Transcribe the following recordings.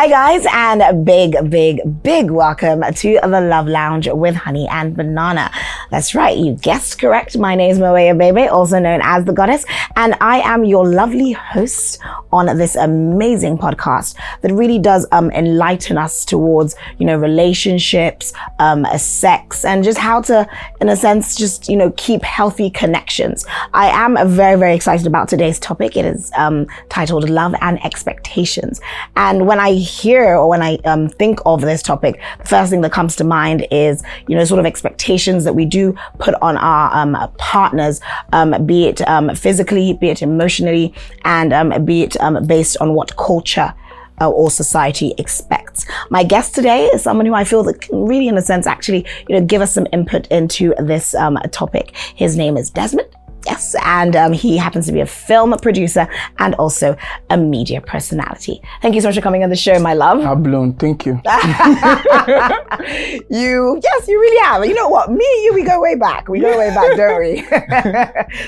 Hi guys, and a big welcome to the Love Lounge with Honey and Banana. That's right, you guessed correct. My name is Moea Bebe, also known as the Goddess, and I am your lovely host on this amazing podcast that really does enlighten us towards, relationships, sex, and just how to, in a sense, just, keep healthy connections. I am very excited about today's topic. It is titled Love and Expectations. And when I hear or when I think of this topic, the first thing that comes to mind is, sort of expectations that we do put on our partners, be it physically, be it emotionally, and be it based on what culture or society expects. My guest today is someone who I feel that can really, in a sense, actually, give us some input into this topic. His name is Desmond. Yes, and he happens to be a film producer and also a media personality. Thank you so much for coming on the show, my love. I've blown, thank you. You really have. You know what? Me and you, we go way back. We go way back, don't we?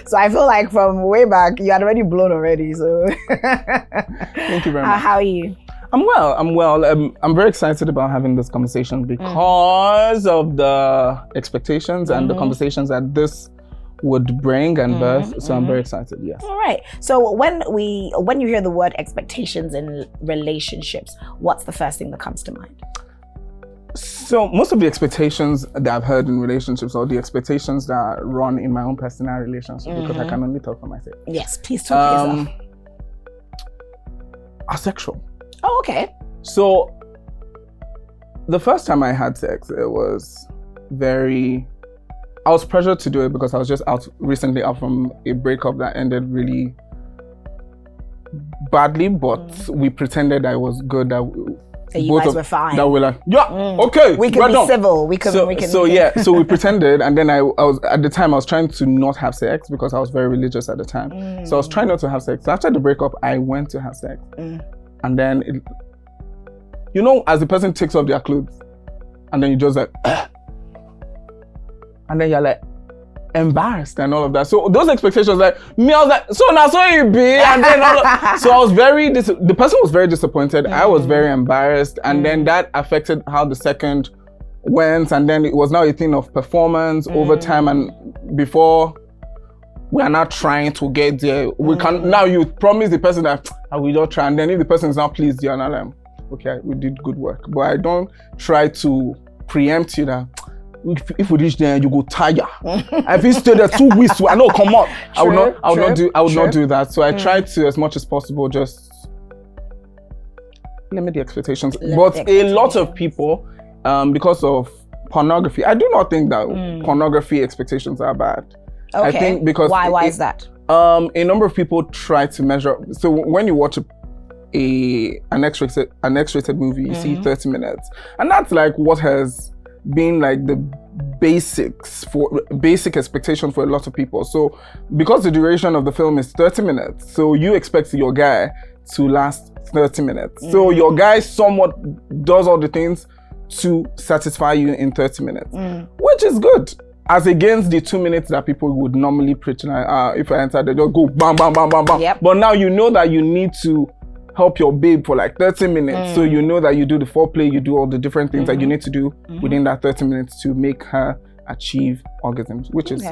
So I feel like from way back, you had already blown already. So thank you very much. How are you? I'm well. I'm very excited about having this conversation because of the expectations and the conversations that this would bring and birth. So I'm very excited, yes. All right. So when you hear the word expectations in relationships, what's the first thing that comes to mind? So most of the expectations that I've heard in relationships or the expectations that run in my own personal relationship, because I can only talk for myself. Yes, please talk for yourself. Are sexual. Oh, okay. So the first time I had sex, it was I was pressured to do it because I was just recently out from a breakup that ended really badly, but we pretended that it was good, that you guys were fine. That we're like, okay, we can be done. civil. So we pretended, and then I was at the time I was trying to not have sex because I was very religious at the time. So I was trying not to have sex. So after the breakup, I went to have sex, and then as the person takes off their clothes, and then you just like. And then you're like embarrassed and all of that. So those expectations, like me, I was like, so now so you be, and then so I was the person was very disappointed. I was very embarrassed, and then that affected how the second went, and then it was now a thing of performance over time, and before we are not trying to get there, we can now you promise the person that I will not try, and then if the person is not pleased, you're not like, okay, we did good work, but I don't try to preempt you that. If we reach there, you go tire. If you stay there 2 weeks, I know come out. I would not do that. So I try to, as much as possible, just limit the expectations. But a lot of people, because of pornography, I do not think that pornography expectations are bad. Okay. I think because why is that? A number of people try to measure. So when you watch an X-rated movie, you see 30 minutes, and that's like what has being like the basic expectation for a lot of people. So because the duration of the film is 30 minutes, so you expect your guy to last 30 minutes. So your guy somewhat does all the things to satisfy you in 30 minutes, which is good. As against the 2 minutes that people would normally preach, like, if I enter, they just go bam, bam, bam, bam, bam. Yep. But now you know that you need to help your babe for like 30 minutes. So you know that you do the foreplay, you do all the different things that you need to do within that 30 minutes to make her achieve orgasms, which is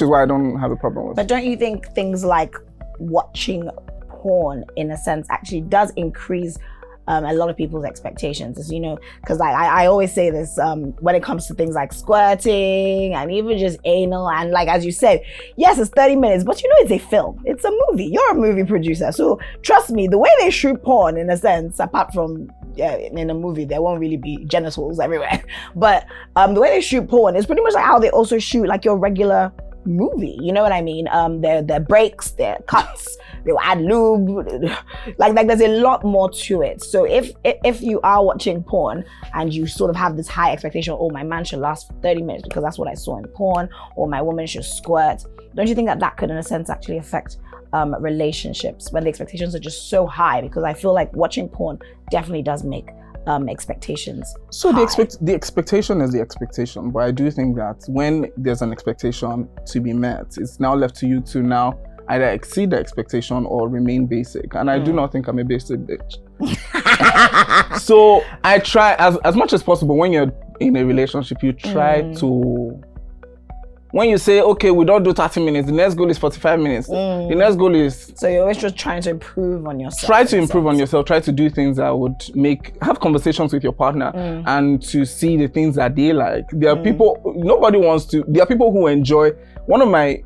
why I don't have a problem with it. But don't you think things like watching porn, in a sense, actually does increase a lot of people's expectations? As because I always say this when it comes to things like squirting and even just anal, and like as you said, yes, it's 30 minutes, but it's a film, it's a movie. You're a movie producer, so trust me, the way they shoot porn, in a sense, apart from in a movie there won't really be genitals everywhere, but the way they shoot porn is pretty much like how they also shoot like your regular movie. You know what I mean? Their breaks, their cuts, they'll add lube, like there's a lot more to it. So if you are watching porn and you sort of have this high expectation, oh, my man should last for 30 minutes because that's what I saw in porn, or my woman should squirt, don't you think that could, in a sense, actually affect relationships when the expectations are just so high? Because I feel like watching porn definitely does make expectations. So the expectation is the expectation, but I do think that when there's an expectation to be met, it's now left to you to now either exceed the expectation or remain basic. And I do not think I'm a basic bitch. So I try as much as possible when you're in a relationship, you try to. When you say, okay, we don't do 30 minutes, the next goal is 45 minutes. The next goal is... So you're always just trying to improve on yourself. Try to improve on yourself. Try to do things that would have conversations with your partner and to see the things that they like. There are people, there are people who enjoy... One of my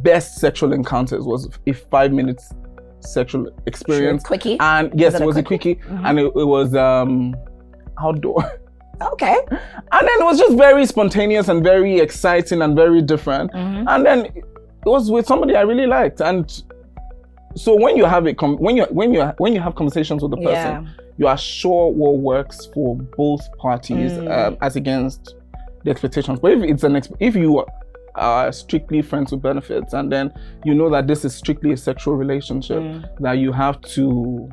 best sexual encounters was a 5 minutes sexual experience. Sure, quickie? And yes, it was a quickie. And it was outdoor. Okay. And then it was just very spontaneous and very exciting and very different. And then it was with somebody I really liked. And so when you have when you have conversations with the person, you are sure what works for both parties as against the expectations. But if you are strictly friends with benefits, and then you know that this is strictly a sexual relationship, that you have to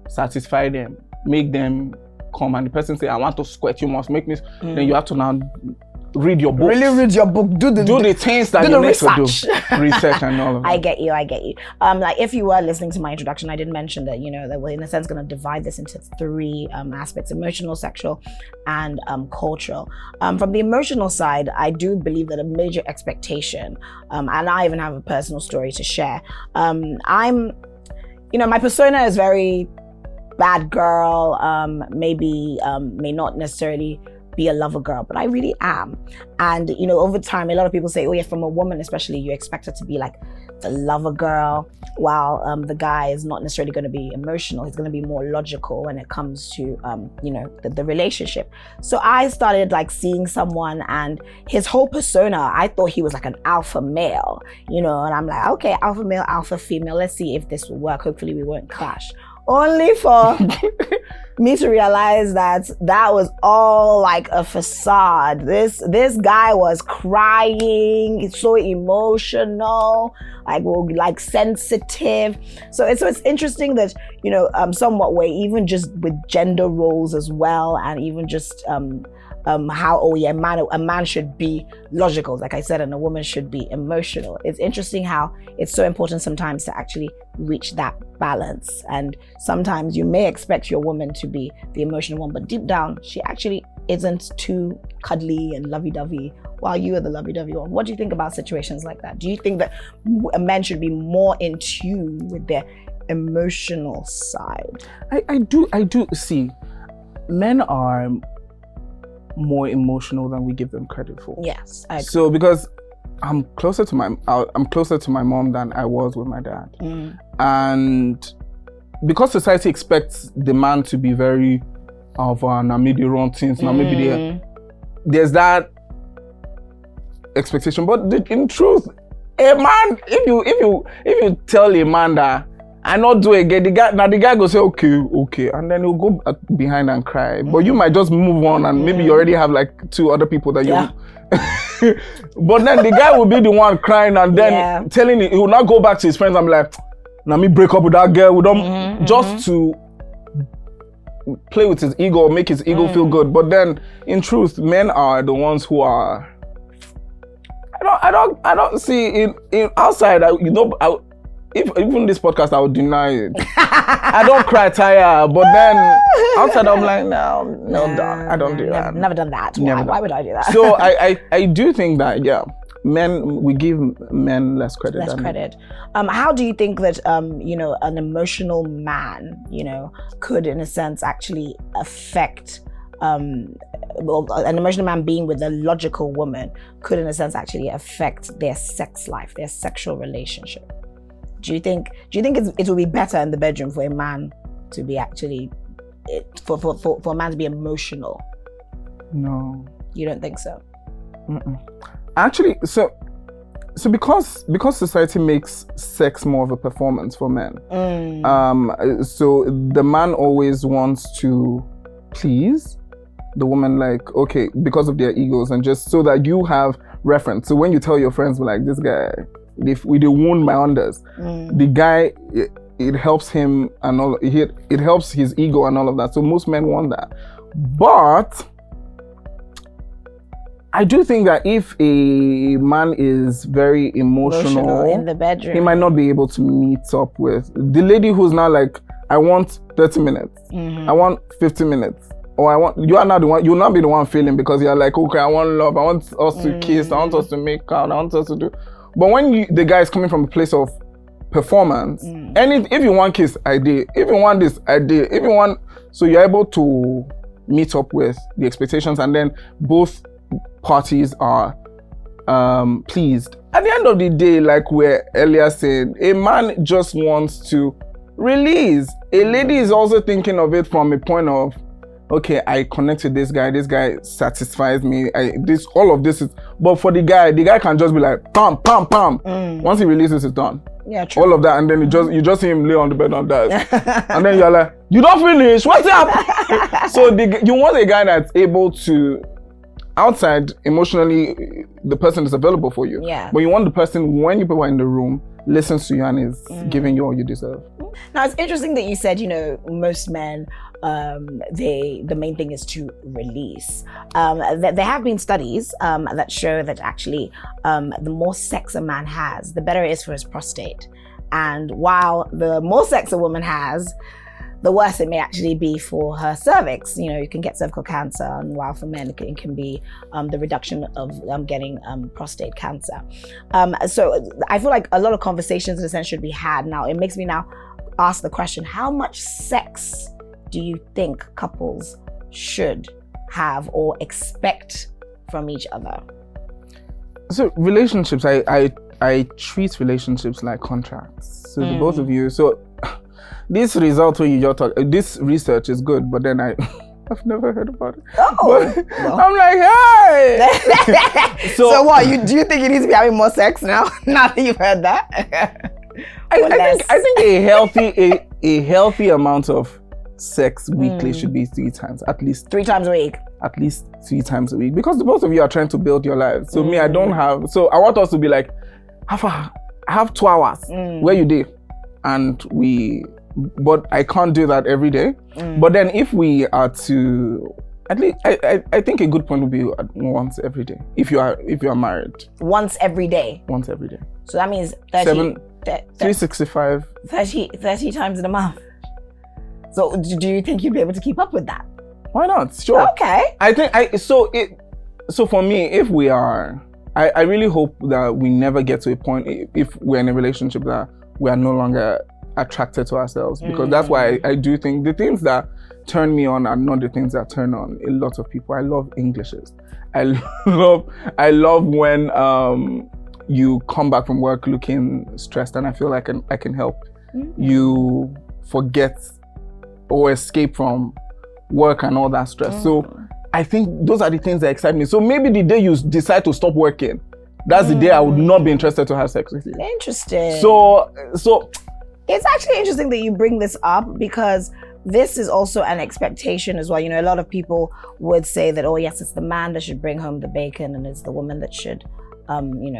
satisfy them, make them come, and the person say, I want to squirt, you must make me, then you have to now read your book. Really read your book, do the things that you need to do. Research and all of that. I get you. Like if you were listening to my introduction, I did mention that, that we're in a sense going to divide this into three aspects: emotional, sexual, and cultural. From the emotional side, I do believe that a major expectation, and I even have a personal story to share. My persona is very bad girl, maybe may not necessarily be a lover girl, but I really am. And over time, a lot of people say, oh yeah, from a woman especially, you expect her to be like the lover girl, while the guy is not necessarily going to be emotional. He's going to be more logical when it comes to the relationship. So I started like seeing someone, and his whole persona, I thought he was like an alpha male, and I'm like, okay, alpha male, alpha female, let's see if this will work. Hopefully we won't clash. Only for me to realize that was all like a facade. This guy was crying, so emotional, like sensitive. So it's interesting that somewhat way, even just with gender roles as well, and even just how a man should be logical, like I said, and a woman should be emotional. It's interesting how it's so important sometimes to actually reach that balance. And sometimes you may expect your woman to be the emotional one, but deep down she actually isn't too cuddly and lovey-dovey while you are the lovey-dovey one. What do you think about situations like that? Do you think that a man should be more in tune with their emotional side? I do see men are more emotional than we give them credit for. Yes, I agree. So because I'm closer to my mom than I was with my dad, and because society expects the man to be very alpha, now maybe the wrong things, now maybe there's that expectation. But in truth, a man, if you tell a man that I not do again, the guy go say okay, and then he'll go behind and cry. But you might just move on, and maybe you already have like 2 other people that you. But then the guy will be the one crying, and then telling he will not go back to his friends and be like, "Now me break up with that girl." We don't just to play with his ego or make his ego feel good. But then, in truth, men are the ones who are. I don't see in outside. If even this podcast, I would deny it. I don't cry tired, but then outside I'm like, no, I don't do that. Never done that. Why would I do that? So I do think that we give men less credit. How do you think that an emotional man, could in a sense actually affect an emotional man being with a logical woman could in a sense actually affect their sex life, their sexual relationship? Do you think it will be better in the bedroom for a man to be actually for a man to be emotional? No. You don't think so? Actually, so because society makes sex more of a performance for men, so the man always wants to please the woman, like, okay, because of their egos, and just so that you have reference. So when you tell your friends, like, this guy, if we do wound my unders, the guy, it helps him and all. It helps his ego and all of that. So most men want that. But I do think that if a man is very emotional in the bedroom, he might not be able to meet up with the lady who's not like, I want 30 minutes. I want 50 minutes. Or you are not the one, you'll not be the one feeling because you're like, okay, I want love. I want us to kiss. I want us to make out. I want us to do. But when the guy is coming from a place of performance, if you want kiss, I did. If you want this, I did. If you want, so you're able to meet up with the expectations, and then both parties are pleased. At the end of the day, like we earlier said, a man just wants to release. A lady is also thinking of it from a point of, okay, I connect with this guy satisfies me. All of this is, but for the guy can just be like, pam, pam, pam. Once he releases, it's done. Yeah, true. All of that, and then you just see him lay on the bed and that. And then you're like, you don't finish, what's up? So you want a guy that's able to, outside, emotionally, the person is available for you. Yeah. But you want the person, when you people are in the room, listens to you and is giving you all you deserve. Now, it's interesting that you said, most men, the main thing is to release. There have been studies that show that actually the more sex a man has, the better it is for his prostate. And while the more sex a woman has, the worse it may actually be for her cervix. You can get cervical cancer, and while for men it can be the reduction of getting prostate cancer. So I feel like a lot of conversations in a sense should be had. Now, it makes me now ask the question, how much sex do you think couples should have or expect from each other? So relationships, I treat relationships like contracts. So the both of you, so this result when you just talk, this research is good, but then I've never heard about it. Oh, well. I'm like, hey. So what? Do you think you need to be having more sex now? Now that you've heard that? I think a healthy amount of sex weekly should be 3 times, at least 3 times a week. At least 3 times a week, because the both of you are trying to build your lives. So me, I don't have. So I want us to be like, I have 2 hours where you do, and but I can't do that every day. But then if we are to, at least I think a good point would be once every day. If you are married. Once every day. Once every day. So that means 365. 30 times in a month. So do you think you'd be able to keep up with that? Why not? Sure. Okay. I think so for me, if we are, I really hope that we never get to a point, if we're in a relationship, that we are no longer attracted to ourselves, because that's why I do think the things that turn me on are not the things that turn on a lot of people. I love Englishes. I love when you come back from work looking stressed, and I feel like I can help you forget or escape from work and all that stress. So I think those are the things that excite me. So maybe the day you decide to stop working, that's the day I would not be interested to have sex with you. Interesting. So it's actually interesting that you bring this up, because this is also an expectation as well. A lot of people would say that, oh yes, it's the man that should bring home the bacon and it's the woman that should,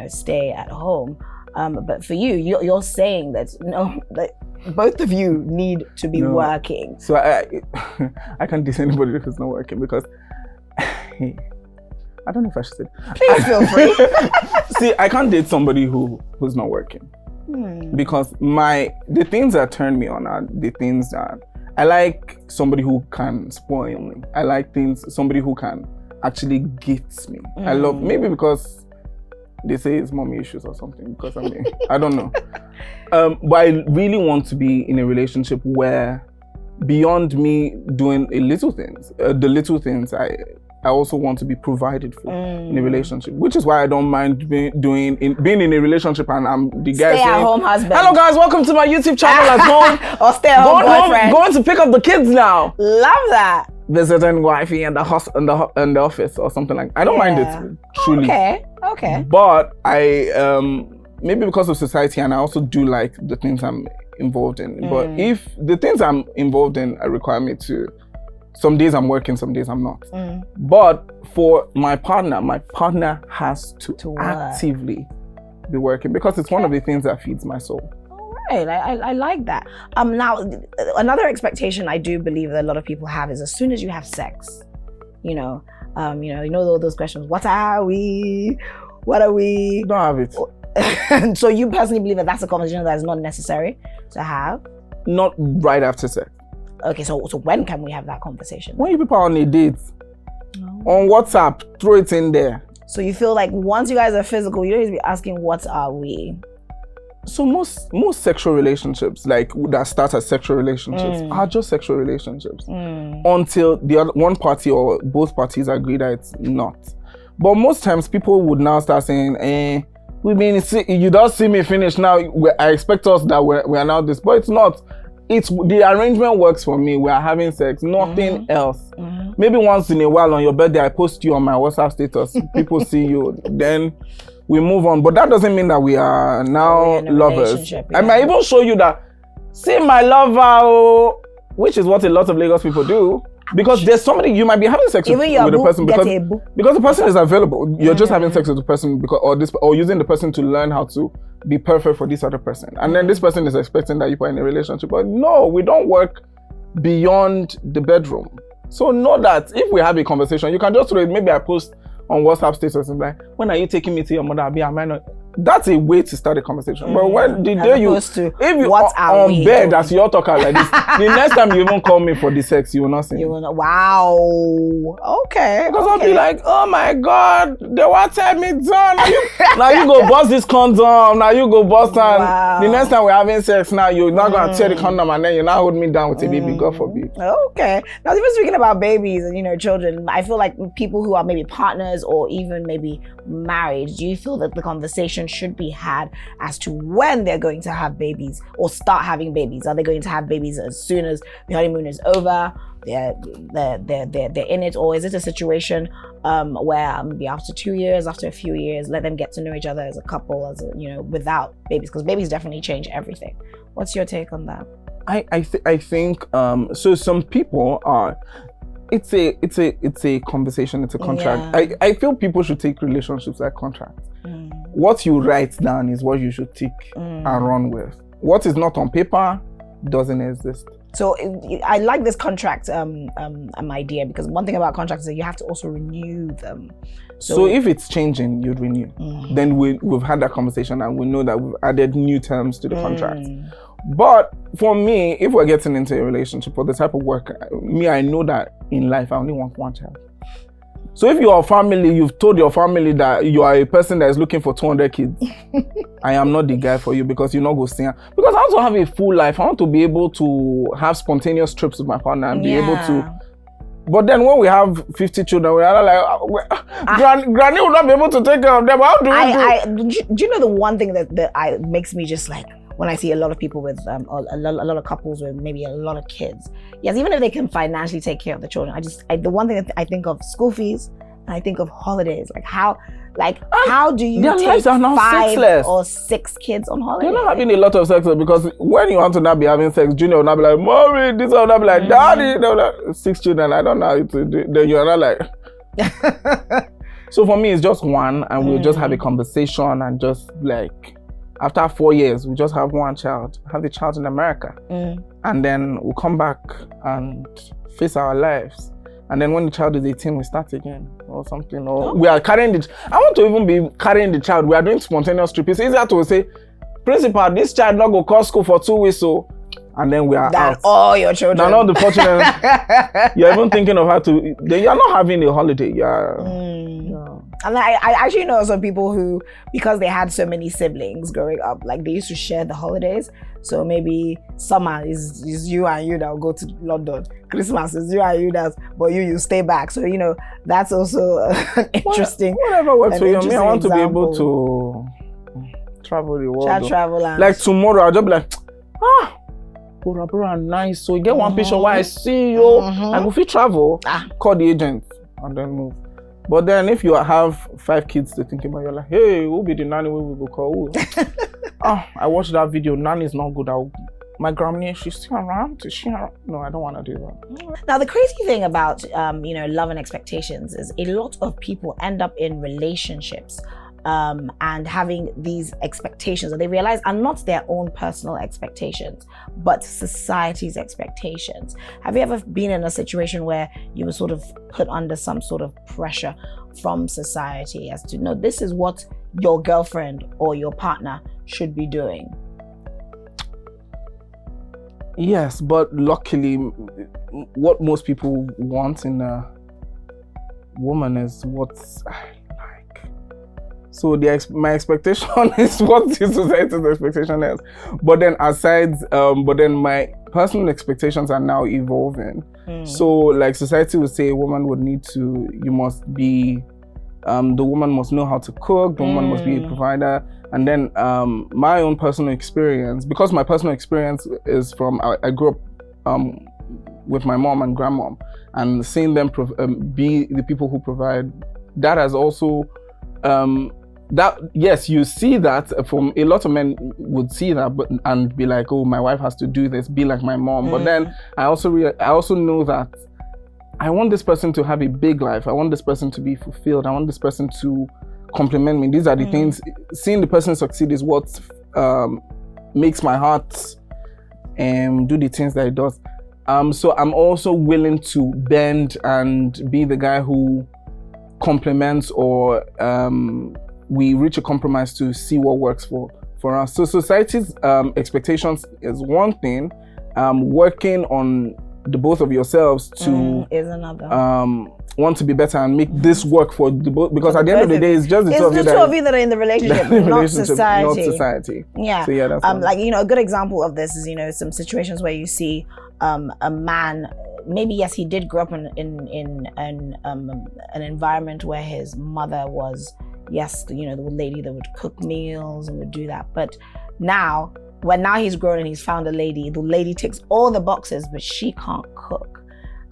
stay at home. But for you're saying that no, that both of you need to be working. So I can't diss anybody if it's not working, because I don't know if I should say. Please feel free. See, I can't date somebody who's not working. Because the things that turn me on are the things that I like. Somebody who can spoil me. I like somebody who can actually gift me. I love, maybe because they say it's mommy issues or something, because I don't know. But I really want to be in a relationship where, beyond me doing the little things, I also want to be provided for in a relationship, which is why I don't mind being in a relationship and I'm the guy saying, stay-at-home husband. Hello guys, welcome to my YouTube channel at home. Or stay-at-home boyfriend. Going to pick up the kids now. Love that. Visiting wifey in the office or something like that. I don't mind it, truly. Okay. But I, maybe because of society, and I also do like the things I'm involved in. But if the things I'm involved in require me to, some days I'm working, some days I'm not. But for my partner has to actively be working, because it's one of the things that feeds my soul. All right, I like that. Now, another expectation I do believe that a lot of people have is, as soon as you have sex, all those questions. What are we? What are we? Don't have it. And so you personally believe that that's a conversation that is not necessary to have? not right after sex. Okay, so when can we have that conversation? When you people are on a date, on WhatsApp, throw it in there. So you feel like once you guys are physical, you don't need to be asking, what are we? So most sexual relationships, like that start as sexual relationships, are just sexual relationships until the other, one party or both parties agree that it's not. But most times people would now start saying, you don't see me finish now. I expect us that we are now this, but it's not. It's the arrangement works for me. We are having sex, nothing else. Maybe once in a while on your birthday, I post you on my WhatsApp status. People see you, then we move on. But that doesn't mean that we are now lovers. Yeah. I might even show you that, see my lover, which is what a lot of Lagos people do. Because there's somebody you might be having sex with the person because the person is available. You're just having sex with the person or using the person to learn how to be perfect for this other person. And then this person is expecting that you are in a relationship. But no, we don't work beyond the bedroom. So know that if we have a conversation, you can just read, maybe I post on WhatsApp status and be like, when are you taking me to your mother? Am I not? That's a way to start a conversation. But when the day if you are on bed as you're talking like this, the next time you even call me for the sex, you will not see me. You will not. Wow. Okay. Because I'll be like, oh my God, they want to tell me done. Now you go bust this condom. Now you go bust and the next time we're having sex, now you're not going to tear the condom and then you're not holding me down with a baby. God forbid. Okay. Now even speaking about babies and children, I feel like people who are maybe partners or even maybe married, do you feel that the conversation should be had as to when they're going to have babies or start having babies? Are they going to have babies as soon as the honeymoon is over? They're in it, or is it a situation where maybe after 2 years, after a few years, let them get to know each other as a couple, without babies? Because babies definitely change everything. What's your take on that? I think so. Some people are. It's a conversation. It's a contract. Yeah. I feel people should take relationships like contracts. What you write down is what you should take and run with. What is not on paper doesn't exist. So I like this contract idea, because one thing about contracts is that you have to also renew them. So if it's changing, you'd renew. Then we've had that conversation and we know that we've added new terms to the contract. But for me, if we're getting into a relationship for the type of work, I know that in life I only want one child. So if you're a family, you've told your family that you are a person that is looking for 200 kids, I am not the guy for you, because you're not going to see her. Because I want to have a full life. I want to be able to have spontaneous trips with my partner and be able to. But then when we have 50 children, we are like, Granny will not be able to take care of them. How do we do? Do you know the one thing that makes me just like, when I see a lot of people with a lot of couples with maybe a lot of kids, yes, even if they can financially take care of the children, the one thing that I think of school fees, and I think of holidays. Like how do you take 5 or 6 kids on holiday? You're not having a lot of sex, because when you want to not be having sex, Junior will not be like, Mommy, this will not be like, Daddy. Like, 6 children, I don't know how to do. Then you're not like. So for me, it's just one, and we'll just have a conversation and just like. After 4 years, we just have one child, have the child in America. And then we'll come back and face our lives. And then when the child is 18, we start again or something. Or we are carrying I want to even be carrying the child. We are doing spontaneous trip. It's easier to say, Principal, this child not go call school for 2 weeks, so. And then we are out. All your children. Now, not the fortunate. You're even thinking of how to. You're not having a holiday. And I actually know some people who, because they had so many siblings growing up, like they used to share the holidays. So maybe summer is you and you that will go to London. Christmas is you and you but you stay back. So that's also an interesting. Whatever works for you. I want to be able to travel the world. Travel and like tomorrow, I'll just be like, Bora nice. So you get one picture while I see you, and if you travel, call the agent and then move. But then if you have 5 kids to think about, you're like, hey, who'll be the nanny we will go call? I watched that video. Nanny is not good. My grandma, she's still around. Is she around? No, I don't want to do that. Now, the crazy thing about, love and expectations is a lot of people end up in relationships and having these expectations that they realize are not their own personal expectations, but society's expectations. Have you ever been in a situation where you were sort of put under some sort of pressure from society as to, no, this is what your girlfriend or your partner should be doing? Yes, but luckily, what most people want in a woman is what's like. So my expectation is what the society's expectation is. But then but then my personal expectations are now evolving. So like society would say a woman would need to, you must be, the woman must know how to cook, the woman must be a provider. And then my own personal experience, because my personal experience is from, I grew up with my mom and grandmom, and seeing them be the people who provide, that has also, that, yes, you see that from a lot of men would see that and be like, oh, my wife has to do this, be like my mom. But then I also know that I want this person to have a big life. I want this person to be fulfilled. I want this person to compliment me. These are the things. Seeing the person succeed is what makes my heart do the things that it does. So I'm also willing to bend and be the guy who compliments, or we reach a compromise to see what works for us. So society's expectations is one thing. Working on the both of yourselves to is another. Want to be better and make this work for the both, because at the end of the day, it's just the two of you that are in the relationship, not society. Not society. Yeah. So yeah, that's like, you know, a good example of this is, you know, some situations where you see a man, maybe yes, he did grow up in an environment where his mother was, yes, you know, the lady that would cook meals and would do that. But now, when he's grown and he's found a lady, the lady ticks all the boxes, but she can't cook.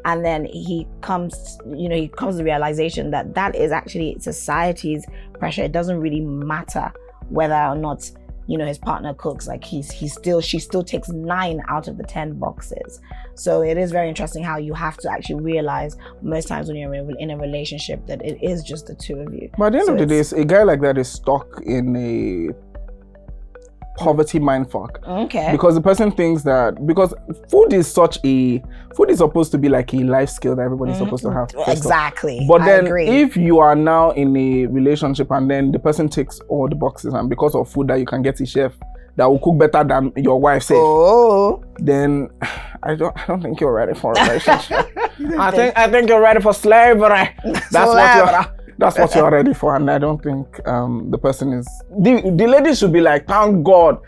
And then he comes to the realization that is actually society's pressure. It doesn't really matter whether or not, you know, his partner cooks. Like she still takes 9 out of the 10 boxes. So it is very interesting how you have to actually realize most times when you're in a relationship that it is just the two of you. But at the end of the day, a guy like that is stuck in a poverty mindfuck. Okay. Because the person thinks that, because food is supposed to be like a life skill that everybody's supposed to have. Exactly. But then agree. if you are now in a relationship and then the person ticks all the boxes, and because of food that you can get a chef that will cook better than your wife says, then I don't think you're ready for a relationship. I think you're ready for slavery. That's what you're ready for, and I don't think the person is. The lady should be like, thank God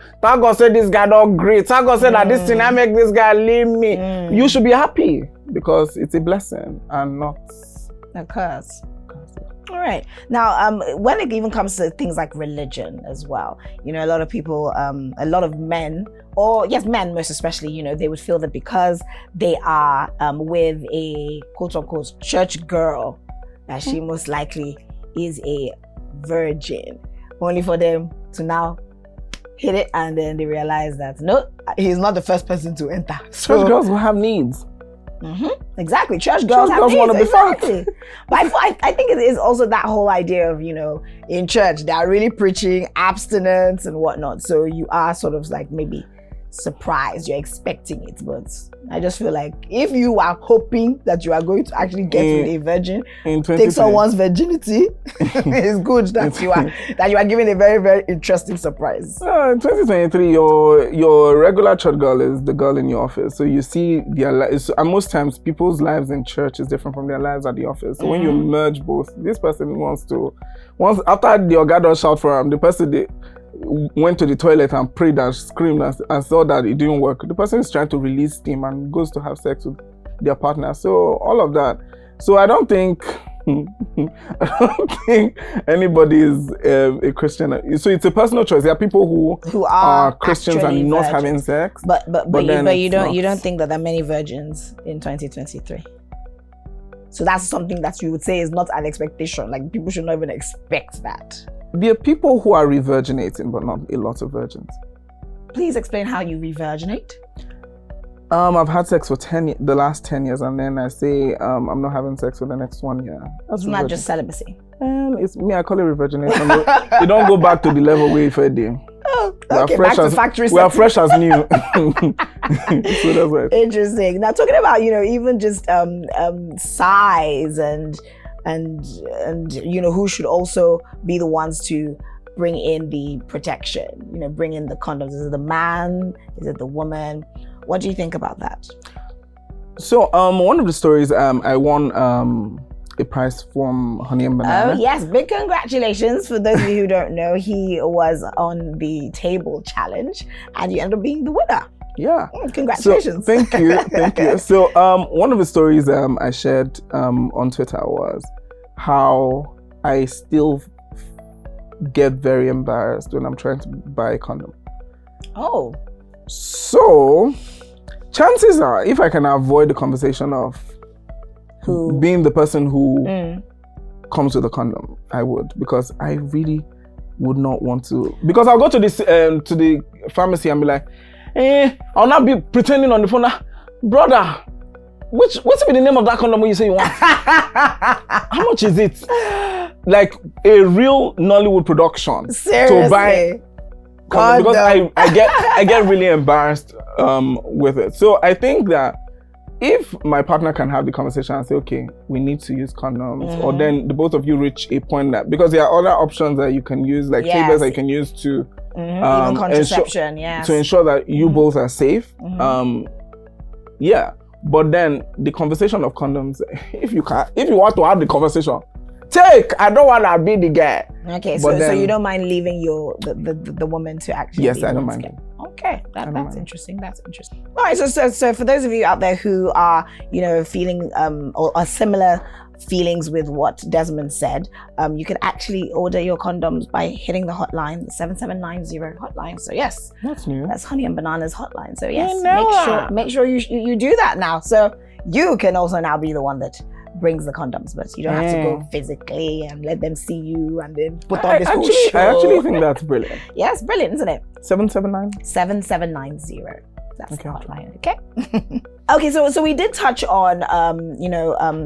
said this guy don't great. Thank God said that this thing I make this guy leave me. You should be happy because it's a blessing and not a curse. All right. Now, when it even comes to things like religion as well, you know, a lot of people, a lot of men, or yes, men most especially, you know, they would feel that because they are with a quote unquote church girl, that she most likely is a virgin, only for them to now hit it, and then they realize that no, he's not the first person to enter. So church girls will have needs. Exactly, church girls want to be fucked. But I think it is also that whole idea of, you know, in church they are really preaching abstinence and whatnot. So you are sort of like maybe surprised, you're expecting it, but I just feel like if you are hoping that you are going to actually get with a virgin, take someone's virginity, it's good that you are given a very, very interesting surprise. In 2023, your regular church girl is the girl in your office, so you see their lives. And most times, people's lives in church is different from their lives at the office. So when you merge both, this person once after the organ does shout for him, the person went to the toilet and prayed and screamed and saw that it didn't work. The person is trying to release steam and goes to have sex with their partner. So all of that. So I don't think anybody is a Christian. So it's a personal choice. There are people who are Christians and not having sex. But you don't think that there are many virgins in 2023. So that's something that you would say is not an expectation. Like people should not even expect that. There are people who are revirginating, but not a lot of virgins. Please explain how you revirginate. I've had sex for the last 10 years, and then I say I'm not having sex for the next 1 year. That's not just celibacy. It's me. I call it revirgination. You don't go back to the level where you fed them. Oh, okay, back to factory. We are fresh as new. So that's right. Interesting. Now talking about, you know, even just size and you know, who should also be the ones to bring in the protection, you know, bring in the condoms. Is it the man? Is it the woman? What do you think about that? So one of the stories, I won a prize from Honey and Banana. Oh yes, big congratulations. For those of you who don't know, he was on the table challenge and you ended up being the winner. Yeah. Congratulations. So, thank you. So one of the stories I shared on Twitter was how I still get very embarrassed when I'm trying to buy a condom. Oh. So chances are, if I can avoid the conversation of being the person who comes with a condom, I would, because I really would not want to. Because I'll go to this to the pharmacy and be like, I'll not be pretending on the phone. Brother, what's be the name of that condom you say you want? How much is it? Like a real Nollywood production. Seriously? To buy condom, because I get really embarrassed with it. So I think that if my partner can have the conversation and say, okay, we need to use condoms, or then the both of you reach a point that, because there are other options that you can use, like tablets that you can use to even contraception, to ensure that you both are safe. Yeah, but then the conversation of condoms, if you want to have the conversation, I don't want to be the guy. Okay, so you don't mind leaving the woman to actually. Yes, I don't mind. Okay, that's interesting. That's interesting. All right, so for those of you out there who are, feeling or similar feelings with what Desmond said, you can actually order your condoms by hitting the hotline, the 7790 hotline. So yes, that's new. That's Honey and Banana's hotline. So yes, make sure you do that now. So you can also now be the one that brings the condoms, but you don't have to go physically and let them see you and then put on this whole show. I actually think that's brilliant. Yes, brilliant, isn't it? 779? 7790. That's the hotline, okay? Okay, so we did touch on,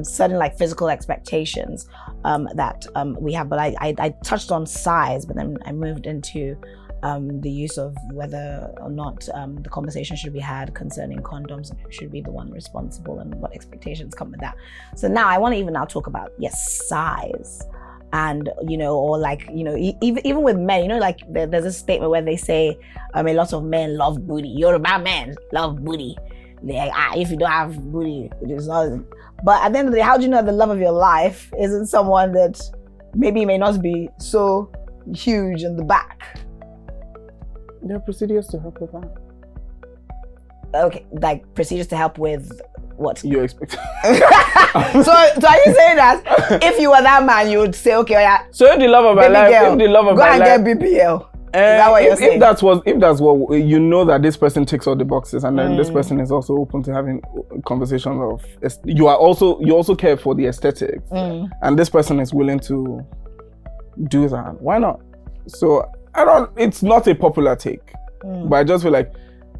certain like physical expectations that we have, but I touched on size, but then I moved into the use of whether or not the conversation should be had concerning condoms and who should be the one responsible and what expectations come with that. So now I want to even now talk about, size. And, or like, even with men, like there's a statement where they say a lot of men love booty. Yoruba men love booty. They're like, if you don't have booty, it's not. But at the end of the day, how do you know the love of your life isn't someone that maybe may not be so huge in the back? There are procedures to help with that. Okay, like procedures to help with what? You expect. So are you saying that if you were that man, you would say, okay, yeah. So if the love of my life, go and get BBL. Is that what you're saying? If that's what you know, that this person ticks all the boxes, and then this person is also open to having conversations of, you also care for the aesthetics, and this person is willing to do that. Why not? So it's not a popular take, but I just feel like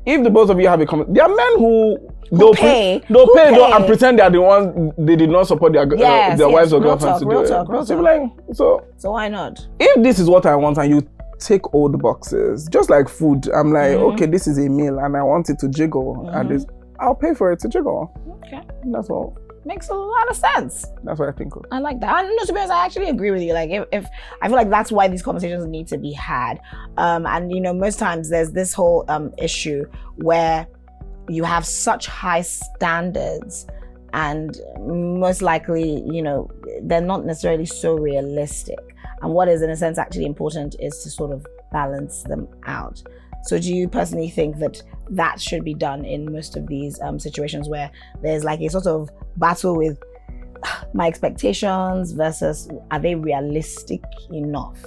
if the both of you have a conversation, there are men who they'll pay and pretend they are the ones they did not support their wives or girlfriends to do it. So why not? If this is what I want and you take all the boxes, just like food, I'm like, okay, this is a meal and I want it to jiggle, and I'll pay for it to jiggle. Okay, that's all. Makes a lot of sense. That's what I think of. I like that. And to be honest, I actually agree with you. Like, if I feel like that's why these conversations need to be had. And most times there's this whole issue where you have such high standards, and most likely, they're not necessarily so realistic. And what is, in a sense, actually important is to sort of balance them out. So do you personally think that should be done in most of these situations where there's like a sort of battle with my expectations versus are they realistic enough?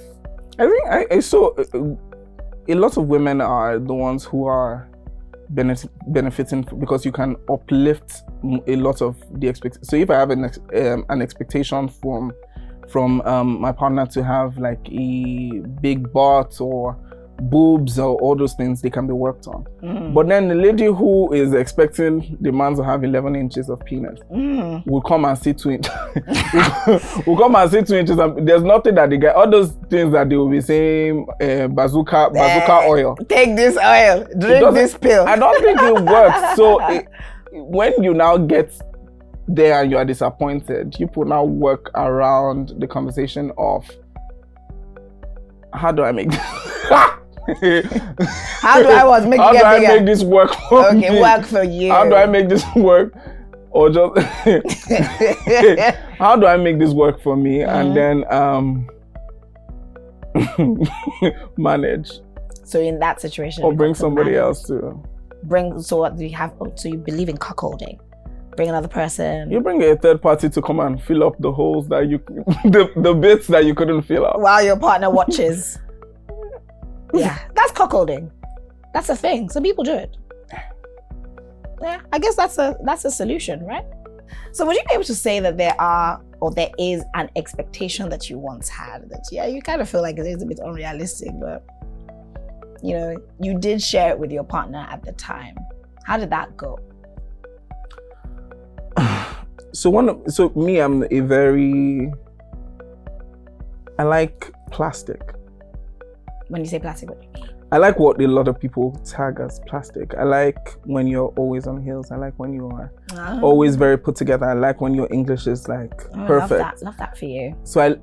I think I saw a lot of women are the ones who are benefiting because you can uplift a lot of the expectations. So if I have an expectation from my partner to have like a big butt or boobs or all those things, they can be worked on. But then the lady who is expecting the man to have 11 inches of penis will come and see 2 inches. will come and see 2 inches. And there's nothing that they get. All those things that they will be saying, bazooka oil. Take this oil. Drink this pill. I don't think it works. So when you now get there and you are disappointed, you put now work around the conversation of how do I make this? How do I make How it do get I bigger? make this work for me? Okay, work for you. How do I make this work? Or just how do I make this work for me? And then manage. So in that situation, Or you've bring got to somebody manage. else to. So what do you have? So you believe in cuckolding? Bring another person. You bring a third party to come and fill up the holes that you, the bits that you couldn't fill up. While your partner watches. Yeah, that's cuckolding. That's a thing. Some people do it. Yeah, I guess that's a solution, right? So would you be able to say that there is an expectation that you once had that, yeah, you kind of feel like it is a bit unrealistic, but you know, you did share it with your partner at the time. How did that go? So me, I like plastic. When you say plastic, what do you mean? I like what a lot of people tag as plastic. I like when you're always on heels. I like when you are always very put together. I like when your English is like perfect. Love that for you. So I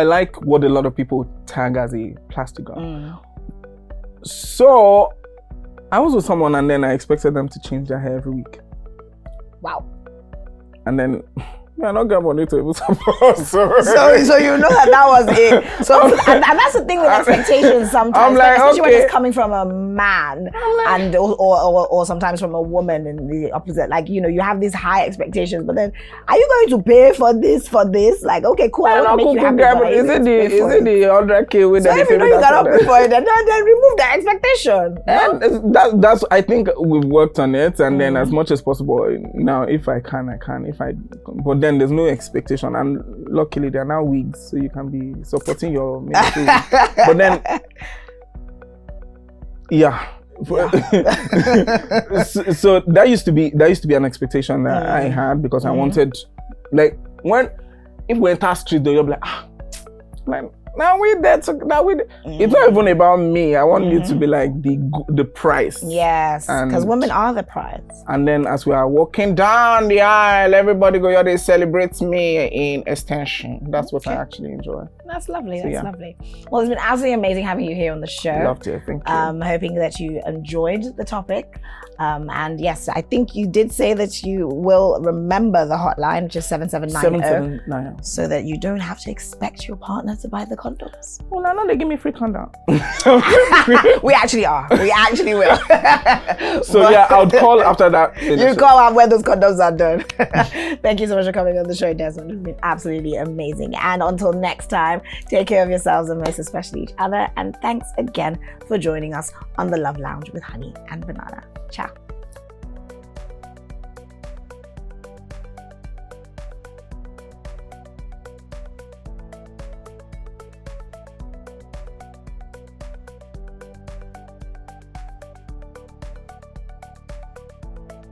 like what a lot of people tag as a plastic girl. So I was with someone and then I expected them to change their hair every week. Wow. And then I'm not going to able to support. So you know that was it. So and that's the thing with expectations sometimes. I'm like, especially when okay. it's coming from a man and or sometimes from a woman in the opposite. Like, you know, you have these high expectations, but then are you going to pay for this? Like, okay, cool. I want to make you happy. But is it the 100K with so if you know you got to pay for it, then remove the expectation. And that's I think we've worked on it, and then as much as possible now, if I can, I can. But then there's no expectation, and luckily there are now wigs, so you can be supporting your ministry. But then, yeah. So that used to be an expectation that I had, because I wanted, like, if we enter street, you'll be like, now we there. It's not even about me. I want you to be like the price. Yes, because women are the prize. And then as we are walking down the aisle, everybody go, yeah, they celebrate me in extension. That's what I actually enjoy. That's lovely. That's lovely. Well, it's been absolutely amazing having you here on the show. Loved it. Thank you. Hoping that you enjoyed the topic. And yes, I think you did say that you will remember the hotline, which is 7790. 7790. So that you don't have to expect your partner to buy the condoms. Well, no, they give me free condom. We actually are. We actually will. So yeah, I'll call after that. You call out when those condoms are done. Thank you so much for coming on the show, Desmond. It's been absolutely amazing. And until next time, take care of yourselves and most especially each other. And thanks again for joining us on the Love Lounge with Honey and Banana. Ciao.